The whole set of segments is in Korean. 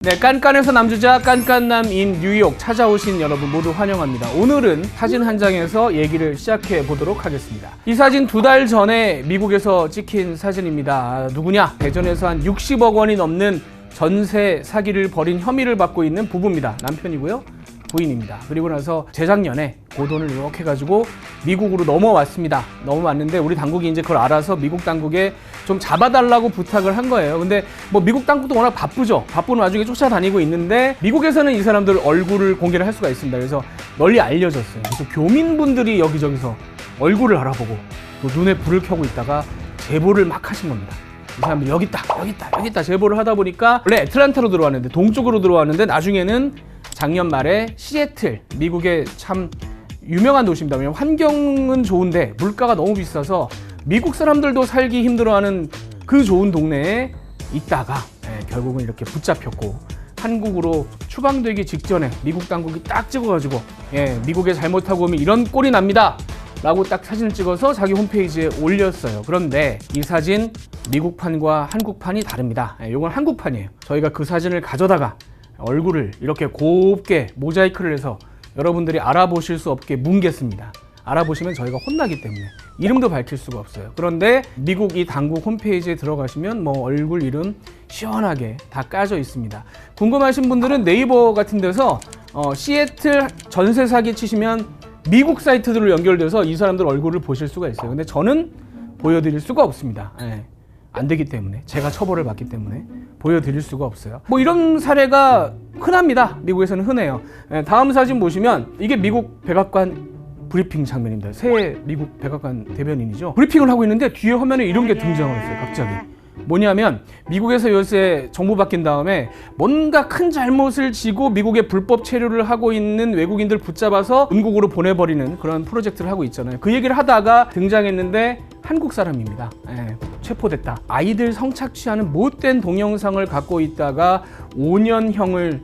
네, 깐깐에서 남주자 깐깐남인 뉴욕 찾아오신 여러분 모두 환영합니다. 오늘은 사진 한 장에서 얘기를 시작해 보도록 하겠습니다. 이 사진 2달 전에 미국에서 찍힌 사진입니다. 누구냐? 대전에서 한 60억 원이 넘는 전세 사기를 벌인 혐의를 받고 있는 부부입니다. 남편이고요. 부인입니다. 그리고 나서 재작년에 그 돈을 이렇게 가지고 미국으로 넘어왔습니다. 넘어왔는데 우리 당국이 이제 그걸 알아서 미국 당국에 좀 잡아달라고 부탁을 한 거예요. 근데 뭐 미국 당국도 워낙 바쁘죠. 바쁜 와중에 쫓아다니고 있는데 미국에서는 이 사람들 얼굴을 공개를 할 수가 있습니다. 그래서 널리 알려졌어요. 그래서 교민분들이 여기저기서 얼굴을 알아보고 또 눈에 불을 켜고 있다가 제보를 막 하신 겁니다. 이 사람들이 여기 있다 제보를 하다 보니까 원래 애틀랜타로 들어왔는데 동쪽으로 들어왔는데 나중에는 작년 말에 시애틀, 미국의 참 유명한 도시입니다. 왜냐면 환경은 좋은데 물가가 너무 비싸서 미국 사람들도 살기 힘들어하는 그 좋은 동네에 있다가 결국은 이렇게 붙잡혔고 한국으로 추방되기 직전에 미국 당국이 딱 찍어가지고 미국에 잘못하고 오면 이런 꼴이 납니다 라고 딱 사진을 찍어서 자기 홈페이지에 올렸어요. 그런데 이 사진 미국판과 한국판이 다릅니다. 이건 한국판이에요. 저희가 그 사진을 가져다가 얼굴을 이렇게 곱게 모자이크를 해서 여러분들이 알아보실 수 없게 뭉갰습니다. 알아보시면 저희가 혼나기 때문에 이름도 밝힐 수가 없어요. 그런데 미국 이 당국 홈페이지에 들어가시면 뭐 얼굴 이름 시원하게 다 까져 있습니다. 궁금하신 분들은 네이버 같은 데서 시애틀 전세 사기 치시면 미국 사이트들로 연결돼서 이 사람들 얼굴을 보실 수가 있어요. 근데 저는 보여드릴 수가 없습니다. 안 되기 때문에, 제가 처벌을 받기 때문에 보여드릴 수가 없어요. 뭐 이런 사례가 흔합니다. 미국에서는 흔해요. 다음 사진 보시면 이게 미국 백악관 브리핑 장면입니다. 새 미국 백악관 대변인이죠. 브리핑을 하고 있는데 뒤에 화면에 이런 게 등장을 했어요. 갑자기. 뭐냐면 미국에서 요새 정부 바뀐 다음에 뭔가 큰 잘못을 지고 미국에 불법 체류를 하고 있는 외국인들 붙잡아서 본국으로 보내버리는 그런 프로젝트를 하고 있잖아요. 그 얘기를 하다가 등장했는데 한국 사람입니다. 체포됐다. 아이들 성착취하는 못된 동영상을 갖고 있다가 5년형을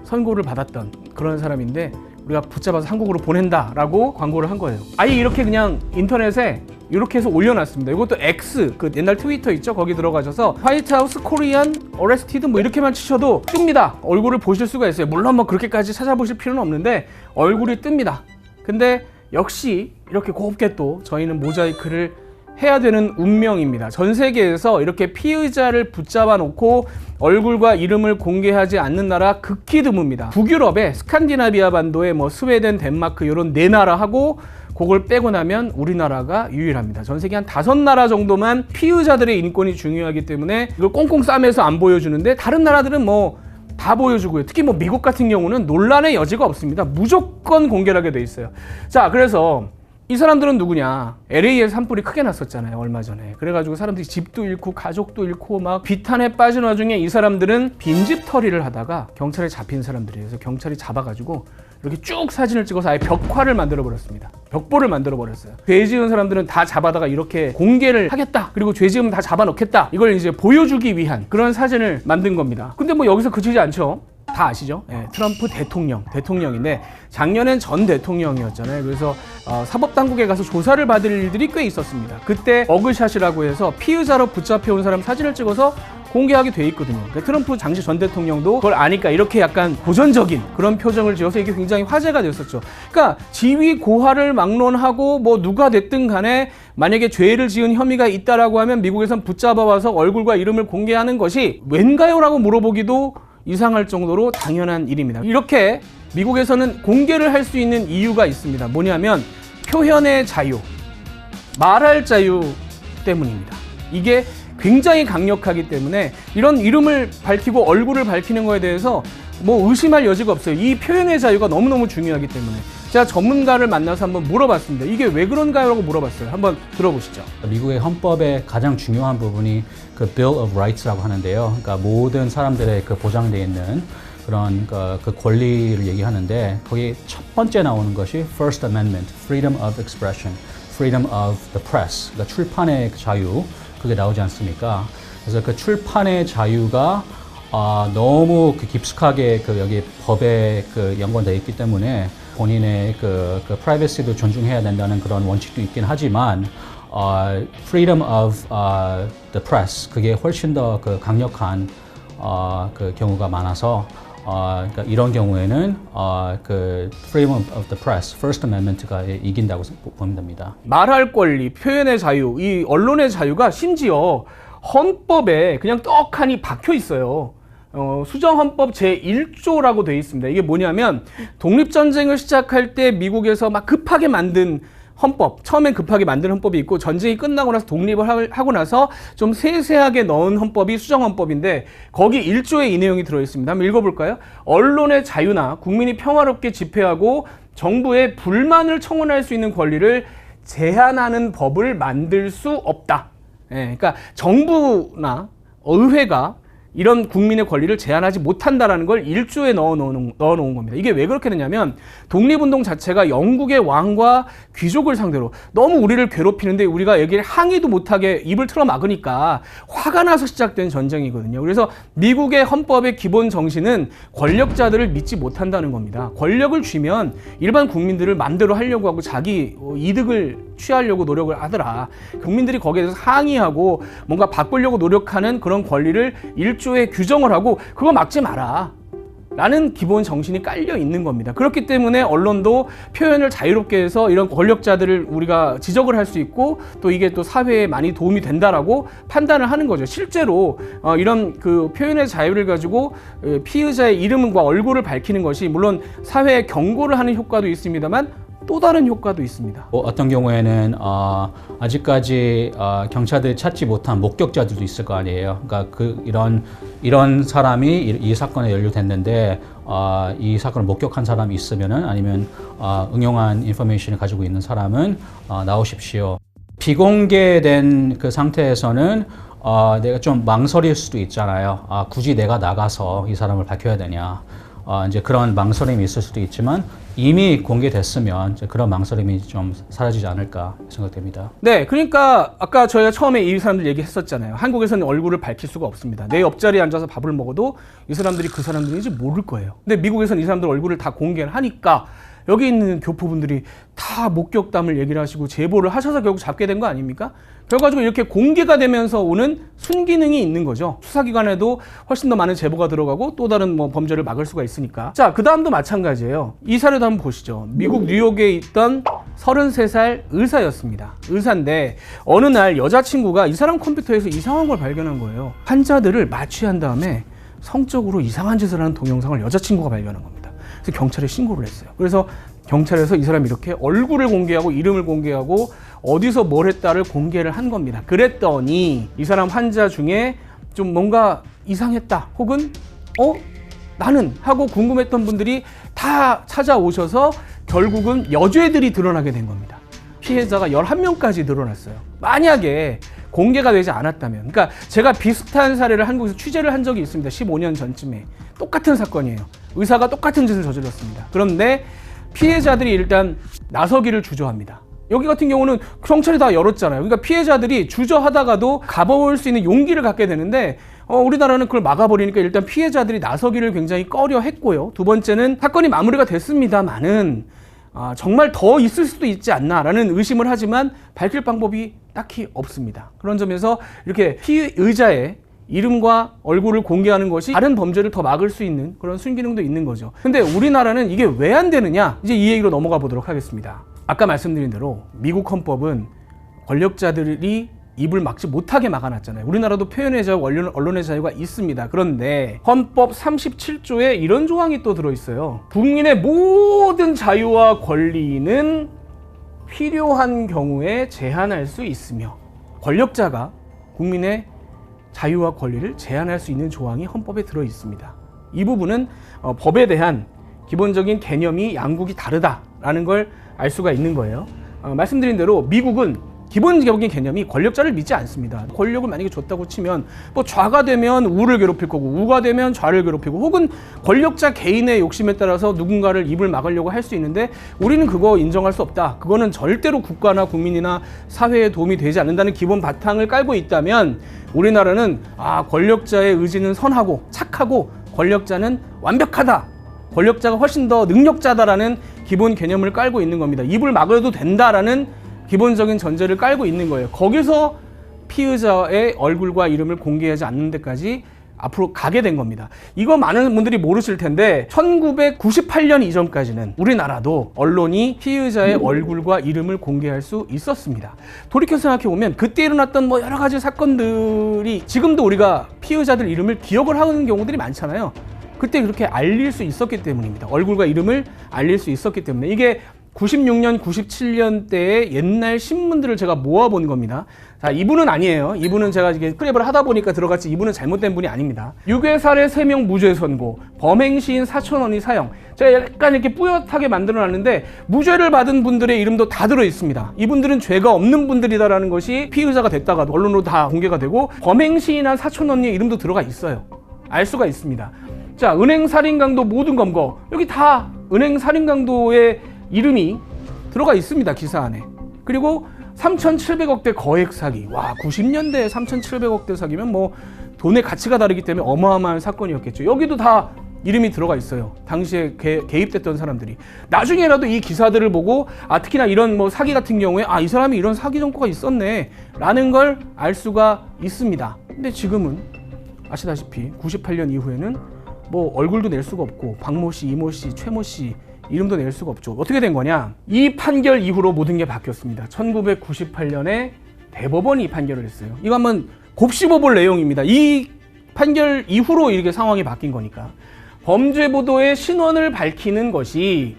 선고를 받았던 그런 사람인데 우리가 붙잡아서 한국으로 보낸다라고 광고를 한 거예요. 아예 이렇게 그냥 인터넷에 이렇게 해서 올려놨습니다. 이것도 X, 그 옛날 트위터 있죠? 거기 들어가셔서 화이트하우스 코리안 어레스티드 뭐 이렇게만 치셔도 뜹니다. 얼굴을 보실 수가 있어요. 물론 뭐 그렇게까지 찾아보실 필요는 없는데 얼굴이 뜹니다. 근데 역시 이렇게 곱게 또 저희는 모자이크를 해야 되는 운명입니다. 전 세계에서 이렇게 피의자를 붙잡아 놓고 얼굴과 이름을 공개하지 않는 나라 극히 드뭅니다. 북유럽의 스칸디나비아 반도의 뭐 스웨덴, 덴마크 이런 4나라하고 그걸 빼고 나면 우리나라가 유일합니다. 전 세계 한 5나라 정도만 피의자들의 인권이 중요하기 때문에 이걸 꽁꽁 싸매서 안 보여주는데 다른 나라들은 뭐 다 보여주고요. 특히 뭐 미국 같은 경우는 논란의 여지가 없습니다. 무조건 공개를 하게 돼 있어요. 자, 그래서 이 사람들은 누구냐? LA에 산불이 크게 났었잖아요, 얼마 전에. 그래가지고 사람들이 집도 잃고 가족도 잃고 막 비탄에 빠진 와중에 이 사람들은 빈집 털이를 하다가 경찰에 잡힌 사람들이에요. 그래서 경찰이 잡아가지고 이렇게 쭉 사진을 찍어서 아예 벽화를 만들어버렸습니다. 벽보를 만들어버렸어요. 죄 지은 사람들은 다 잡아다가 이렇게 공개를 하겠다. 그리고 죄 지으면 다 잡아놓겠다. 이걸 이제 보여주기 위한 그런 사진을 만든 겁니다. 근데 뭐 여기서 그치지 않죠? 다 아시죠? 트럼프 대통령인데 작년엔 전 대통령이었잖아요. 그래서 사법당국에 가서 조사를 받을 일들이 꽤 있었습니다. 그때 어그샷이라고 해서 피의자로 붙잡혀온 사람 사진을 찍어서 공개하게 돼 있거든요. 그러니까 트럼프 당시 전 대통령도 그걸 아니까 이렇게 약간 고전적인 그런 표정을 지어서 이게 굉장히 화제가 됐었죠. 그러니까 지위 고하를 막론하고 뭐 누가 됐든 간에 만약에 죄를 지은 혐의가 있다라고 하면 미국에선 붙잡아와서 얼굴과 이름을 공개하는 것이 왠가요? 라고 물어보기도 이상할 정도로 당연한 일입니다. 이렇게 미국에서는 공개를 할 수 있는 이유가 있습니다. 뭐냐면 표현의 자유, 말할 자유 때문입니다. 이게 굉장히 강력하기 때문에 이런 이름을 밝히고 얼굴을 밝히는 거에 대해서 뭐 의심할 여지가 없어요. 이 표현의 자유가 너무너무 중요하기 때문에 제가 전문가를 만나서 한번 물어봤습니다. 이게 왜 그런가요? 라고 물어봤어요. 한번 들어보시죠. 미국의 헌법의 가장 중요한 부분이 그 Bill of Rights라고 하는데요. 그러니까 모든 사람들의 그 보장되어 있는 그런 그 권리를 얘기하는데 거기 첫 번째 나오는 것이 First Amendment, Freedom of Expression, Freedom of the Press, 그러니까 출판의 자유, 그게 나오지 않습니까? 그래서 그 출판의 자유가 너무 깊숙하게 여기 법에 연관되어 있기 때문에 본인의 그 프라이버시도 존중해야 된다는 그런 원칙도 있긴 하지만 freedom of the press 그게 훨씬 더 강력한 그 경우가 많아서 그러니까 이런 경우에는 그 Freedom of the Press, First Amendment가 이긴다고 보면 됩니다. 말할 권리, 표현의 자유, 이 언론의 자유가 심지어 헌법에 그냥 떡하니 박혀 있어요. 수정헌법 제1조라고 되어 있습니다. 이게 뭐냐면 독립전쟁을 시작할 때 미국에서 막 급하게 만든 헌법, 처음엔 급하게 만든 헌법이 있고 전쟁이 끝나고 나서 독립을 하고 나서 좀 세세하게 넣은 헌법이 수정헌법인데 거기 1조에 이 내용이 들어있습니다. 한번 읽어볼까요? 언론의 자유나 국민이 평화롭게 집회하고 정부에 불만을 청원할 수 있는 권리를 제한하는 법을 만들 수 없다. 예, 그러니까 정부나 의회가 이런 국민의 권리를 제한하지 못한다라는 걸 1조에 넣어놓은 겁니다. 이게 왜 그렇게 되냐면 독립운동 자체가 영국의 왕과 귀족을 상대로 너무 우리를 괴롭히는데 우리가 여기를 항의도 못하게 입을 틀어 막으니까 화가 나서 시작된 전쟁이거든요. 그래서 미국의 헌법의 기본 정신은 권력자들을 믿지 못한다는 겁니다. 권력을 쥐면 일반 국민들을 맘대로 하려고 하고 자기 이득을 취하려고 노력을 하더라. 국민들이 거기에 대해서 항의하고 뭔가 바꾸려고 노력하는 그런 권리를 1조에 규정을 하고 그거 막지 마라 라는 기본 정신이 깔려 있는 겁니다. 그렇기 때문에 언론도 표현을 자유롭게 해서 이런 권력자들을 우리가 지적을 할 수 있고 또 이게 또 사회에 많이 도움이 된다라고 판단을 하는 거죠. 실제로 이런 그 표현의 자유를 가지고 피의자의 이름과 얼굴을 밝히는 것이 물론 사회에 경고를 하는 효과도 있습니다만 또 다른 효과도 있습니다. 어떤 경우에는 아직까지 경찰들이 찾지 못한 목격자들도 있을 거 아니에요. 그러니까 이런 사람이 이 사건에 연루됐는데 이 사건을 목격한 사람이 있으면은 아니면 응용한 인포메이션을 가지고 있는 사람은 나오십시오. 비공개된 그 상태에서는 내가 좀 망설일 수도 있잖아요. 굳이 내가 나가서 이 사람을 밝혀야 되냐. 이제 그런 망설임이 있을 수도 있지만 이미 공개됐으면 이제 그런 망설임이 좀 사라지지 않을까 생각됩니다. 네, 그러니까 아까 저희가 처음에 이 사람들 얘기했었잖아요. 한국에서는 얼굴을 밝힐 수가 없습니다. 내 옆자리에 앉아서 밥을 먹어도 이 사람들이 그 사람들인지 모를 거예요. 근데 미국에서는 이 사람들 얼굴을 다 공개를 하니까 여기 있는 교포분들이 다 목격담을 얘기를 하시고 제보를 하셔서 결국 잡게 된 거 아닙니까? 결과적으로 이렇게 공개가 되면서 오는 순기능이 있는 거죠. 수사기관에도 훨씬 더 많은 제보가 들어가고 또 다른 범죄를 막을 수가 있으니까. 자, 그 다음도 마찬가지예요. 이 사례도 한번 보시죠. 미국 뉴욕에 있던 33살 의사였습니다. 의사인데 어느 날 여자친구가 이 사람 컴퓨터에서 이상한 걸 발견한 거예요. 환자들을 마취한 다음에 성적으로 이상한 짓을 하는 동영상을 여자친구가 발견한 겁니다. 그래서 경찰에 신고를 했어요. 그래서 경찰에서 이 사람이 이렇게 얼굴을 공개하고 이름을 공개하고 어디서 뭘 했다를 공개를 한 겁니다. 그랬더니 이 사람 환자 중에 좀 뭔가 이상했다 혹은 나는 하고 궁금했던 분들이 다 찾아오셔서 결국은 여죄들이 드러나게 된 겁니다. 피해자가 11명까지 늘어났어요. 만약에 공개가 되지 않았다면, 그러니까 제가 비슷한 사례를 한국에서 취재를 한 적이 있습니다. 15년 전쯤에 똑같은 사건이에요. 의사가 똑같은 짓을 저질렀습니다. 그런데 피해자들이 일단 나서기를 주저합니다. 여기 같은 경우는 경찰이 다 열었잖아요. 그러니까 피해자들이 주저하다가도 가볼 수 있는 용기를 갖게 되는데 우리나라는 그걸 막아버리니까 일단 피해자들이 나서기를 굉장히 꺼려 했고요. 두 번째는 사건이 마무리가 됐습니다만은 정말 더 있을 수도 있지 않나라는 의심을 하지만 밝힐 방법이 딱히 없습니다. 그런 점에서 이렇게 피의자의 이름과 얼굴을 공개하는 것이 다른 범죄를 더 막을 수 있는 그런 순기능도 있는 거죠. 근데 우리나라는 이게 왜 안 되느냐? 이제 이 얘기로 넘어가 보도록 하겠습니다. 아까 말씀드린 대로 미국 헌법은 권력자들이 입을 막지 못하게 막아놨잖아요. 우리나라도 표현의 자유, 언론의 자유가 있습니다. 그런데 헌법 37조에 이런 조항이 또 들어있어요. 국민의 모든 자유와 권리는 필요한 경우에 제한할 수 있으며 권력자가 국민의 자유와 권리를 제한할 수 있는 조항이 헌법에 들어있습니다. 이 부분은 법에 대한 기본적인 개념이 양국이 다르다라는 걸 알 수가 있는 거예요. 말씀드린 대로 미국은 기본적인 개념이 권력자를 믿지 않습니다. 권력을 만약에 줬다고 치면 좌가 되면 우를 괴롭힐 거고 우가 되면 좌를 괴롭히고 혹은 권력자 개인의 욕심에 따라서 누군가를 입을 막으려고 할 수 있는데 우리는 그거 인정할 수 없다. 그거는 절대로 국가나 국민이나 사회에 도움이 되지 않는다는 기본 바탕을 깔고 있다면 우리나라는 권력자의 의지는 선하고 착하고 권력자는 완벽하다. 권력자가 훨씬 더 능력자다라는 기본 개념을 깔고 있는 겁니다. 입을 막아도 된다라는 기본적인 전제를 깔고 있는 거예요. 거기서 피의자의 얼굴과 이름을 공개하지 않는 데까지 앞으로 가게 된 겁니다. 이거 많은 분들이 모르실 텐데 1998년 이전까지는 우리나라도 언론이 피의자의 얼굴과 이름을 공개할 수 있었습니다. 돌이켜 생각해보면 그때 일어났던 뭐 여러 가지 사건들이 지금도 우리가 피의자들 이름을 기억을 하는 경우들이 많잖아요. 그때 그렇게 알릴 수 있었기 때문입니다. 얼굴과 이름을 알릴 수 있었기 때문에. 이게 96년, 97년 때의 옛날 신문들을 제가 모아본 겁니다. 자, 이분은 아니에요. 이분은 제가 이게 스크랩을 하다 보니까 들어갔지, 이분은 잘못된 분이 아닙니다. 유괴 살해 3명 무죄 선고, 범행 시인 4,000원이 사형. 제가 약간 이렇게 뿌옇하게 만들어놨는데 무죄를 받은 분들의 이름도 다 들어 있습니다. 이분들은 죄가 없는 분들이다라는 것이 피의자가 됐다가도 언론으로 다 공개가 되고, 범행 시인한 4,000원의 이름도 들어가 있어요. 알 수가 있습니다. 자, 은행 살인 강도 모든 검거. 여기 다 은행 살인 강도의 이름이 들어가 있습니다. 기사 안에. 그리고 3,700억대 거액 사기. 와, 90년대에 3,700억대 사기면 뭐 돈의 가치가 다르기 때문에 어마어마한 사건이었겠죠. 여기도 다 이름이 들어가 있어요. 당시에 개입됐던 사람들이. 나중에라도 이 기사들을 보고 특히나 이런 뭐 사기 같은 경우에 이 사람이 이런 사기 전과가 있었네 라는 걸 알 수가 있습니다. 근데 지금은 아시다시피 98년 이후에는 뭐 얼굴도 낼 수가 없고 박모 씨, 이모 씨, 최모 씨 이름도 낼 수가 없죠. 어떻게 된 거냐? 이 판결 이후로 모든 게 바뀌었습니다. 1998년에 대법원이 판결을 했어요. 이거 한번 곱씹어볼 내용입니다. 이 판결 이후로 이렇게 상황이 바뀐 거니까. 범죄 보도의 신원을 밝히는 것이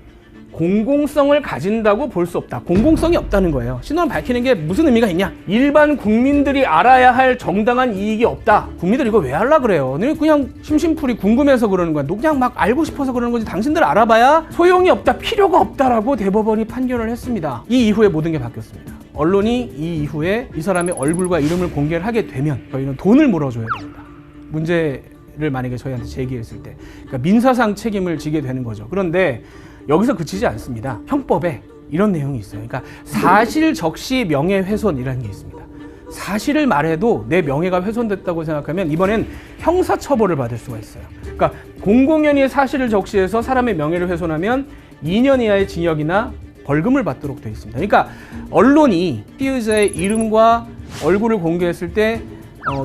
공공성을 가진다고 볼 수 없다. 공공성이 없다는 거예요. 신원을 밝히는 게 무슨 의미가 있냐? 일반 국민들이 알아야 할 정당한 이익이 없다. 국민들 이거 왜 하려고 그래요? 그냥 심심풀이 궁금해서 그러는 거야. 그냥 막 알고 싶어서 그러는 거지. 당신들 알아봐야 소용이 없다. 필요가 없다라고 대법원이 판결을 했습니다. 이 이후에 모든 게 바뀌었습니다. 언론이 이 이후에 이 사람의 얼굴과 이름을 공개를 하게 되면 저희는 돈을 물어줘야 됩니다. 문제를 만약에 저희한테 제기했을 때. 그러니까 민사상 책임을 지게 되는 거죠. 그런데 여기서 그치지 않습니다. 형법에 이런 내용이 있어요. 그러니까 사실 적시 명예훼손이라는 게 있습니다. 사실을 말해도 내 명예가 훼손됐다고 생각하면 이번엔 형사처벌을 받을 수가 있어요. 그러니까 공공연히 사실을 적시해서 사람의 명예를 훼손하면 2년 이하의 징역이나 벌금을 받도록 되어 있습니다. 그러니까 언론이 피의자의 이름과 얼굴을 공개했을 때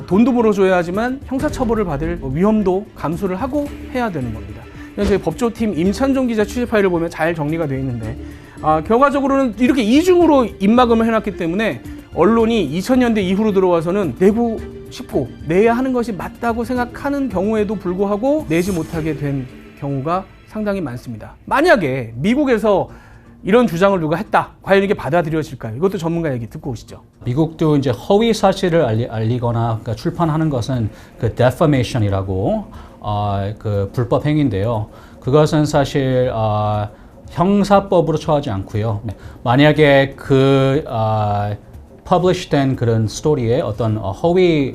돈도 물어줘야 하지만 형사처벌을 받을 위험도 감수를 하고 해야 되는 겁니다. 저희 법조팀 임찬종 기자 취재 파일을 보면 잘 정리가 되어 있는데 결과적으로는 이렇게 이중으로 입막음을 해놨기 때문에 언론이 2000년대 이후로 들어와서는 내고 싶고 내야 하는 것이 맞다고 생각하는 경우에도 불구하고 내지 못하게 된 경우가 상당히 많습니다. 만약에 미국에서 이런 주장을 누가 했다. 과연 이게 받아들여질까요? 이것도 전문가 얘기 듣고 오시죠. 미국도 이제 허위 사실을 알리거나 그러니까 출판하는 것은 그 defamation이라고 그 불법 행위인데요. 그것은 사실 형사법으로 처하지 않고요. 만약에 그 publish된 그런 스토리에 어떤 허위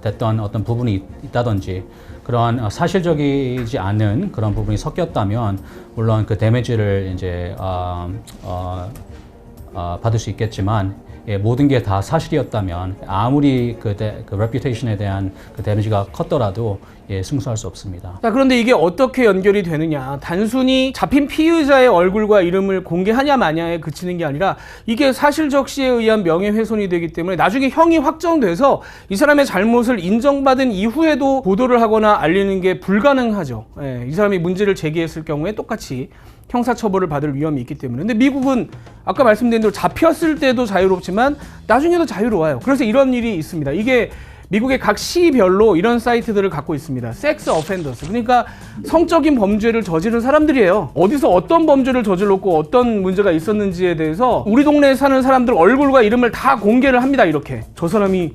됐던 어떤 부분이 있다든지 그런 사실적이지 않은 그런 부분이 섞였다면 물론 그 데미지를 이제 받을 수 있겠지만 모든 게 다 사실이었다면 아무리 그 reputation에 대한 그 데미지가 컸더라도 승소할 수 없습니다. 자, 그런데 이게 어떻게 연결이 되느냐? 단순히 잡힌 피의자의 얼굴과 이름을 공개하냐 마냐에 그치는 게 아니라 이게 사실적시에 의한 명예훼손이 되기 때문에 나중에 형이 확정돼서 이 사람의 잘못을 인정받은 이후에도 보도를 하거나 알리는 게 불가능하죠. 이 사람이 문제를 제기했을 경우에 똑같이 형사처벌을 받을 위험이 있기 때문에. 근데 미국은 아까 말씀드린 대로 잡혔을 때도 자유롭지만 나중에도 자유로워요. 그래서 이런 일이 있습니다. 이게 미국의 각 시별로 이런 사이트들을 갖고 있습니다. 섹스 어펜더스. 그러니까 성적인 범죄를 저지른 사람들이에요. 어디서 어떤 범죄를 저질렀고 어떤 문제가 있었는지에 대해서 우리 동네에 사는 사람들 얼굴과 이름을 다 공개를 합니다. 이렇게. 저 사람이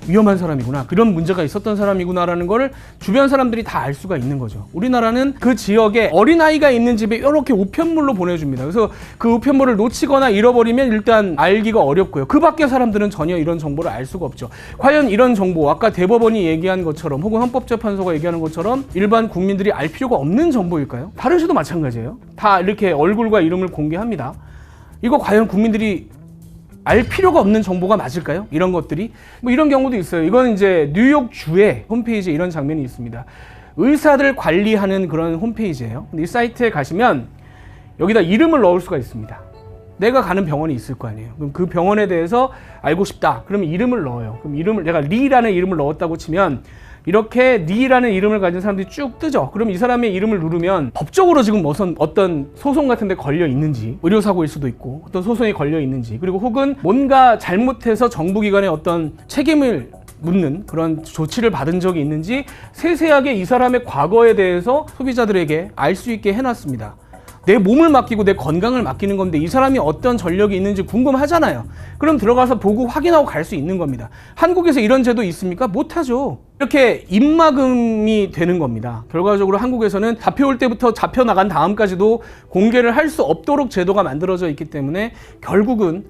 위험한 사람이구나. 그런 문제가 있었던 사람이구나라는 걸 주변 사람들이 다 알 수가 있는 거죠. 우리나라는 그 지역에 어린아이가 있는 집에 이렇게 우편물로 보내줍니다. 그래서 그 우편물을 놓치거나 잃어버리면 일단 알기가 어렵고요. 그 밖의 사람들은 전혀 이런 정보를 알 수가 없죠. 과연 이런 정보, 아까 대법원이 얘기한 것처럼 혹은 헌법재판소가 얘기하는 것처럼 일반 국민들이 알 필요가 없는 정보일까요? 다른 시도 마찬가지예요. 다 이렇게 얼굴과 이름을 공개합니다. 이거 과연 국민들이 알 필요가 없는 정보가 맞을까요? 이런 것들이 뭐 이런 경우도 있어요. 이건 이제 뉴욕주의 홈페이지에 이런 장면이 있습니다. 의사들 관리하는 그런 홈페이지예요. 근데 이 사이트에 가시면 여기다 이름을 넣을 수가 있습니다. 내가 가는 병원이 있을 거 아니에요. 그럼 그 병원에 대해서 알고 싶다. 그러면 이름을 넣어요. 그럼 이름을 내가 리라는 이름을 넣었다고 치면 이렇게 니라는 이름을 가진 사람들이 쭉 뜨죠. 그럼 이 사람의 이름을 누르면 법적으로 지금 어떤 소송 같은 데 걸려 있는지, 의료사고일 수도 있고 어떤 소송이 걸려 있는지, 그리고 혹은 뭔가 잘못해서 정부기관의 어떤 책임을 묻는 그런 조치를 받은 적이 있는지 세세하게 이 사람의 과거에 대해서 소비자들에게 알 수 있게 해놨습니다. 내 몸을 맡기고 내 건강을 맡기는 건데 이 사람이 어떤 전력이 있는지 궁금하잖아요. 그럼 들어가서 보고 확인하고 갈 수 있는 겁니다. 한국에서 이런 제도 있습니까? 못하죠. 이렇게 입막음이 되는 겁니다. 결과적으로 한국에서는 잡혀올 때부터 잡혀나간 다음까지도 공개를 할 수 없도록 제도가 만들어져 있기 때문에 결국은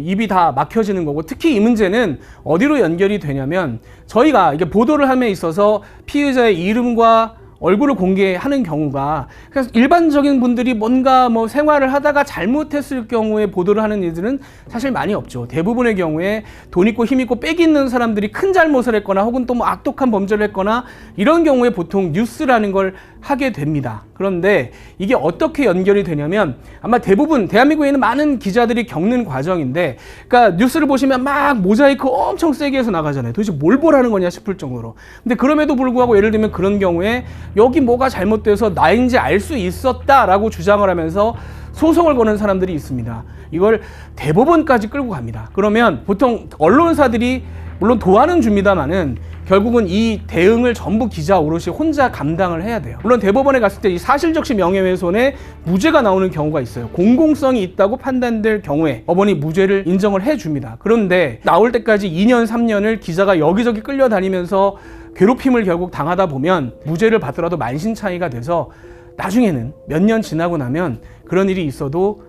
입이 다 막혀지는 거고, 특히 이 문제는 어디로 연결이 되냐면 저희가 이게 보도를 함에 있어서 피의자의 이름과 얼굴을 공개하는 경우가, 그래서 일반적인 분들이 뭔가 뭐 생활을 하다가 잘못했을 경우에 보도를 하는 일들은 사실 많이 없죠. 대부분의 경우에 돈 있고 힘 있고 빽 있는 사람들이 큰 잘못을 했거나 혹은 또 뭐 악독한 범죄를 했거나 이런 경우에 보통 뉴스라는 걸 하게 됩니다. 그런데 이게 어떻게 연결이 되냐면 아마 대부분 대한민국에 있는 많은 기자들이 겪는 과정인데, 그러니까 뉴스를 보시면 막 모자이크 엄청 세게 해서 나가잖아요. 도대체 뭘 보라는 거냐 싶을 정도로. 근데 그럼에도 불구하고 예를 들면 그런 경우에 여기 뭐가 잘못돼서 나인지 알 수 있었다라고 주장을 하면서 소송을 거는 사람들이 있습니다. 이걸 대법원까지 끌고 갑니다. 그러면 보통 언론사들이 물론 도와는 줍니다만은 결국은 이 대응을 전부 기자 오롯이 혼자 감당을 해야 돼요. 물론 대법원에 갔을 때 이 사실적시 명예훼손에 무죄가 나오는 경우가 있어요. 공공성이 있다고 판단될 경우에 법원이 무죄를 인정을 해줍니다. 그런데 나올 때까지 2년, 3년을 기자가 여기저기 끌려다니면서 괴롭힘을 결국 당하다 보면 무죄를 받더라도 만신창이가 돼서 나중에는 몇 년 지나고 나면 그런 일이 있어도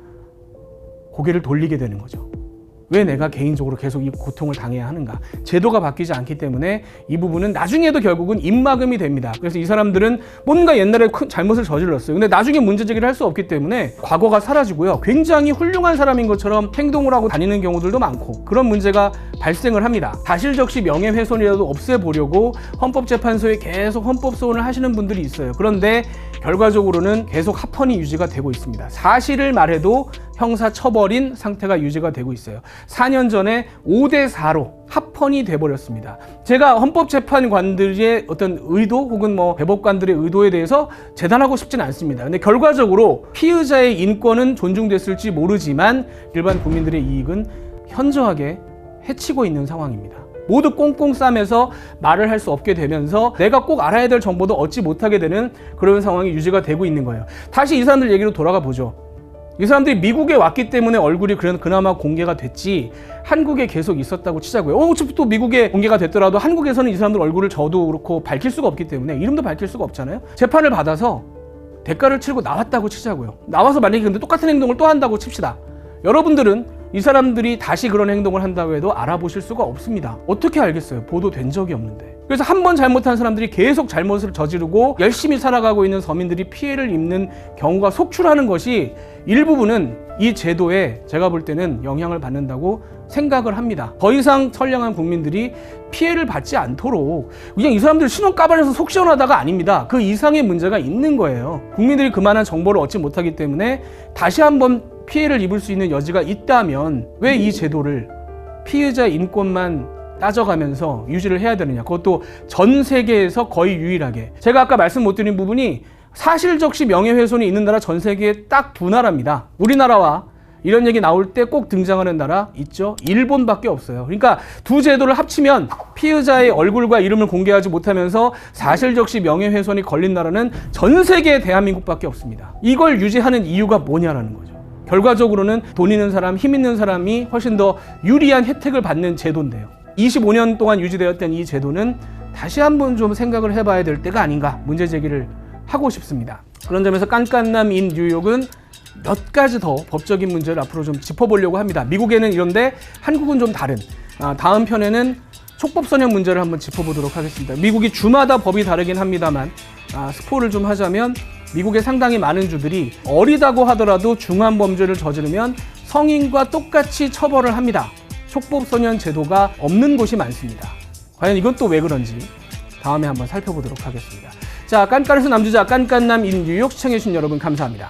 고개를 돌리게 되는 거죠. 왜 내가 개인적으로 계속 이 고통을 당해야 하는가? 제도가 바뀌지 않기 때문에 이 부분은 나중에도 결국은 입막음이 됩니다. 그래서 이 사람들은 뭔가 옛날에 큰 잘못을 저질렀어요. 근데 나중에 문제 제기를 할 수 없기 때문에 과거가 사라지고요. 굉장히 훌륭한 사람인 것처럼 행동을 하고 다니는 경우들도 많고 그런 문제가 발생을 합니다. 사실적시 명예훼손이라도 없애보려고 헌법재판소에 계속 헌법소원을 하시는 분들이 있어요. 그런데 결과적으로는 계속 합헌이 유지가 되고 있습니다. 사실을 말해도 형사처벌인 상태가 유지가 되고 있어요. 4년 전에 5대4로 합헌이 돼버렸습니다. 제가 헌법재판관들의 어떤 의도 혹은 뭐 대법관들의 의도에 대해서 재단하고 싶진 않습니다. 근데 결과적으로 피의자의 인권은 존중됐을지 모르지만 일반 국민들의 이익은 현저하게 해치고 있는 상황입니다. 모두 꽁꽁 싸매서 말을 할 수 없게 되면서 내가 꼭 알아야 될 정보도 얻지 못하게 되는 그런 상황이 유지가 되고 있는 거예요. 다시 이 사람들 얘기로 돌아가 보죠. 이 사람들이 미국에 왔기 때문에 얼굴이 그나마 공개가 됐지 한국에 계속 있었다고 치자고요. 어차피 또 미국에 공개가 됐더라도 한국에서는 이 사람들 얼굴을 저도 그렇고 밝힐 수가 없기 때문에 이름도 밝힐 수가 없잖아요. 재판을 받아서 대가를 치르고 나왔다고 치자고요. 나와서 만약에 근데 똑같은 행동을 또 한다고 칩시다. 여러분들은 이 사람들이 다시 그런 행동을 한다고 해도 알아보실 수가 없습니다. 어떻게 알겠어요? 보도된 적이 없는데. 그래서 한 번 잘못한 사람들이 계속 잘못을 저지르고 열심히 살아가고 있는 서민들이 피해를 입는 경우가 속출하는 것이 일부분은 이 제도에 제가 볼 때는 영향을 받는다고 생각을 합니다. 더 이상 선량한 국민들이 피해를 받지 않도록 그냥 이 사람들 신원 까발려서 속 시원하다가 아닙니다. 그 이상의 문제가 있는 거예요. 국민들이 그만한 정보를 얻지 못하기 때문에 다시 한번 피해를 입을 수 있는 여지가 있다면 왜 이 제도를 피해자 인권만 따져가면서 유지를 해야 되느냐. 그것도 전 세계에서 거의 유일하게. 제가 아까 말씀 못 드린 부분이 사실적시 명예훼손이 있는 나라 전 세계에 딱 두 나라입니다. 우리나라와 이런 얘기 나올 때 꼭 등장하는 나라 있죠. 일본밖에 없어요. 그러니까 두 제도를 합치면 피의자의 얼굴과 이름을 공개하지 못하면서 사실적시 명예훼손이 걸린 나라는 전 세계 대한민국밖에 없습니다. 이걸 유지하는 이유가 뭐냐라는 거죠. 결과적으로는 돈 있는 사람, 힘 있는 사람이 훨씬 더 유리한 혜택을 받는 제도인데요. 25년 동안 유지되었던 이 제도는 다시 한번 좀 생각을 해봐야 될 때가 아닌가 문제 제기를 하고 싶습니다. 그런 점에서 깐깐남인 뉴욕은 몇 가지 더 법적인 문제를 앞으로 좀 짚어보려고 합니다. 미국에는 이런데 한국은 좀 다른. 다음 편에는 촉법소년 문제를 한번 짚어보도록 하겠습니다. 미국이 주마다 법이 다르긴 합니다만 스포를 좀 하자면 미국의 상당히 많은 주들이 어리다고 하더라도 중한 범죄를 저지르면 성인과 똑같이 처벌을 합니다. 촉법소년 제도가 없는 곳이 많습니다. 과연 이건 또 왜 그런지 다음에 한번 살펴보도록 하겠습니다. 자, 깐깐해서 남주자 깐깐남인 뉴욕 시청해주신 여러분 감사합니다.